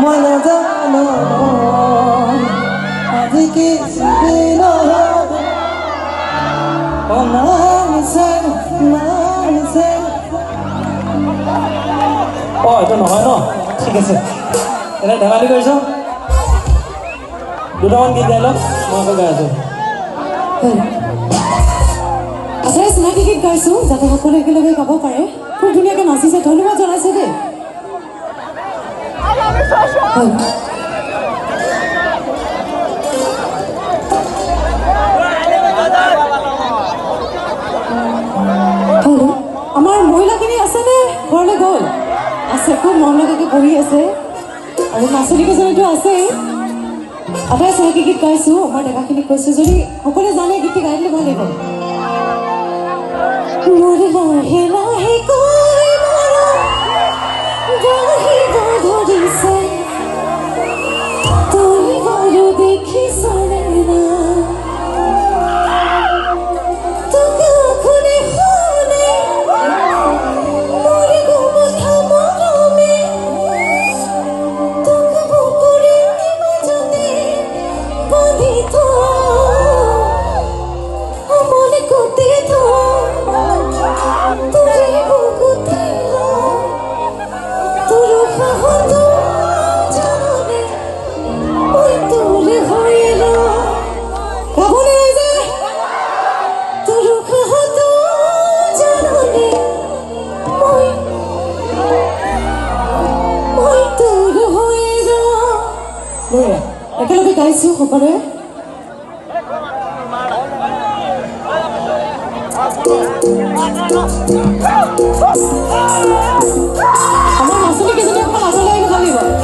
মই নাজানো আজি কি দিন নামিছে নামিছে এইটো নহয় ন ঠিক আছে এনে ধেমালি কৰিছ দুটামান গীত গাই লওক মই আকৌ গাই আছোঁ আচ্ছা চিনাকি গীত গাইছোঁ যাতে সকলোৱে একেলগে গাব পাৰে খুব ধুনীয়াকৈ নাচিছে ধন্যবাদ জনাইছে দেই আমাৰ মহিলাখিনি আছেনে ঘৰলৈ গ'ল আছে খুব মন লগাকৈ বহি আছে আৰু নাচনী কেইজনীতো আছেই আটাই চিনাকি গীত গাইছোঁ আমাৰ ডেকাখিনিক কৈছোঁ যদি সকলোৱে জানে গীতটি গাই দিলে ভাল লাগিব মোৰ লাহে লাহে কৈ গাহিব ধৰিছে তুমি বাৰু দেখিছনে না তোকে শুনে শুনে মোৰ কথা মৰমে তোকে বুকুৰে মাজতে বান্ধি মনে করতে তোরে বুকুতে তোর হত জানে ওই তোর হইল কাবনে যে তোর হত জানে ওই তোর হইল একেলগে গাইছোঁ সকলোৱে আমাৰ নাচনী কেইজনী অকণমান আগলৈ আহিব লাগিব